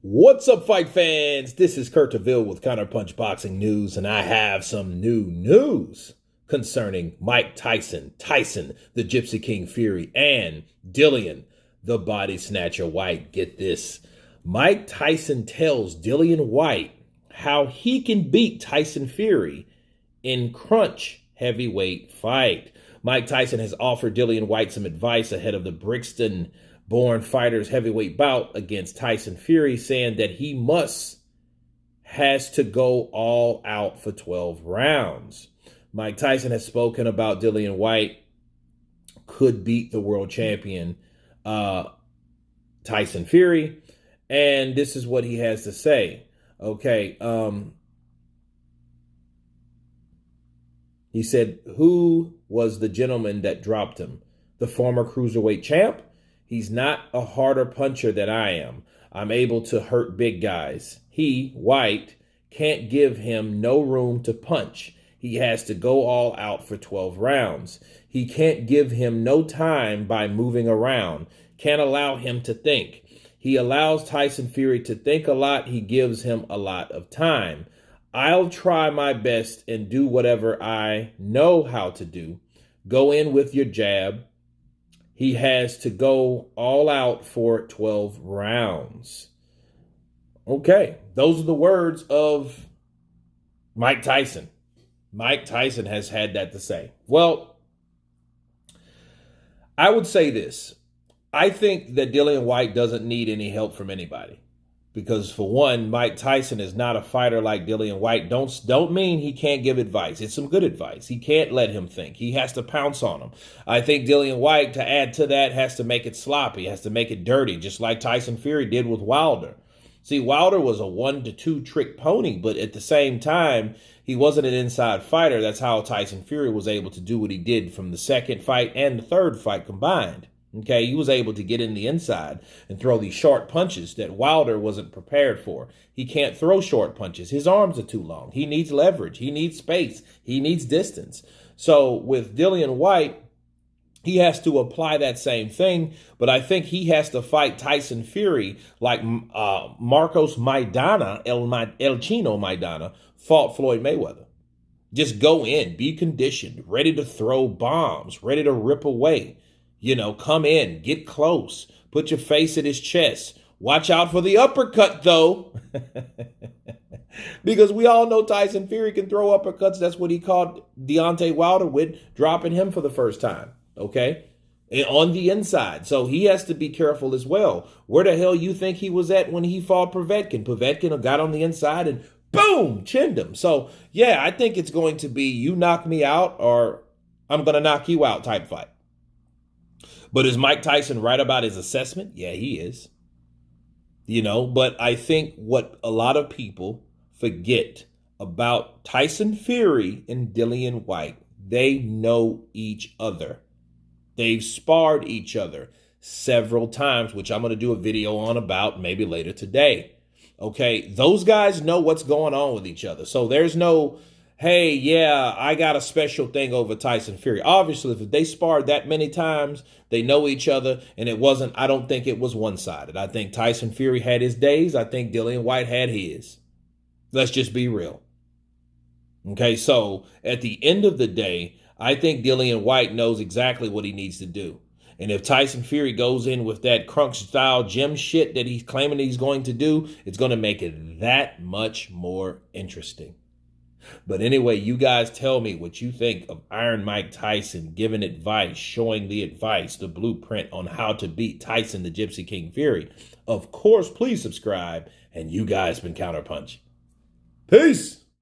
What's up, fight fans? This is Kurt DeVille with Counterpunch Boxing News, and I have some new news concerning Mike Tyson, the Gypsy King Fury, and Dillian, the body snatcher Whyte. Get this. Mike Tyson tells Dillian Whyte how he can beat Tyson Fury in crunch heavyweight fight. Mike Tyson has offered Dillian Whyte some advice ahead of the Brixton-born fighter's heavyweight bout against Tyson Fury, saying that he has to go all out for 12 rounds. Mike Tyson has spoken about Dillian Whyte could beat the world champion Tyson Fury, and this is what he has to say. Okay, he said, who was the gentleman that dropped him? The former cruiserweight champ? He's not a harder puncher than I am. I'm able to hurt big guys. He, Whyte, can't give him no room to punch. He has to go all out for 12 rounds. He can't give him no time by moving around. Can't allow him to think. He allows Tyson Fury to think a lot. He gives him a lot of time. I'll try my best and do whatever I know how to do. Go in with your jab. He has to go all out for 12 rounds. Okay, those are the words of Mike Tyson. Mike Tyson has had that to say. Well, I would say this. I think that Dillian Whyte doesn't need any help from anybody. Because for one, Mike Tyson is not a fighter like Dillian Whyte. Don't mean he can't give advice. It's some good advice. He can't let him think. He has to pounce on him. I think Dillian Whyte, to add to that, has to make it sloppy, has to make it dirty, just like Tyson Fury did with Wilder. See, Wilder was a 1-2 trick pony, but at the same time, he wasn't an inside fighter. That's how Tyson Fury was able to do what he did from the second fight and the third fight combined. Okay, he was able to get in the inside and throw these short punches that Wilder wasn't prepared for. He can't throw short punches. His arms are too long. He needs leverage. He needs space. He needs distance. So with Dillian Whyte, he has to apply that same thing, but I think he has to fight Tyson Fury like Marcos Maidana, El Chino Maidana, fought Floyd Mayweather. Just go in, be conditioned, ready to throw bombs, ready to rip away. You know, come in, get close, put your face at his chest. Watch out for the uppercut, though. Because we all know Tyson Fury can throw uppercuts. That's what he caught Deontay Wilder with, dropping him for the first time, okay? And on the inside. So he has to be careful as well. Where the hell you think he was at when he fought Povetkin? Povetkin got on the inside and boom, chinned him. So, yeah, I think it's going to be you knock me out or I'm going to knock you out type fight. But is Mike Tyson right about his assessment? Yeah, he is. You know, but I think what a lot of people forget about Tyson Fury and Dillian Whyte, they know each other. They've sparred each other several times, which I'm going to do a video on about maybe later today. Okay, those guys know what's going on with each other. So there's no, hey, yeah, I got a special thing over Tyson Fury. Obviously, if they sparred that many times, they know each other, and I don't think it was one-sided. I think Tyson Fury had his days. I think Dillian Whyte had his. Let's just be real. Okay, so at the end of the day, I think Dillian Whyte knows exactly what he needs to do. And if Tyson Fury goes in with that crunk-style gym shit that he's claiming he's going to do, it's going to make it that much more interesting. But anyway, you guys tell me what you think of Iron Mike Tyson giving advice, showing the advice, the blueprint on how to beat Tyson, the Gypsy King Fury. Of course, please subscribe. And you guys been Counterpunch. Peace.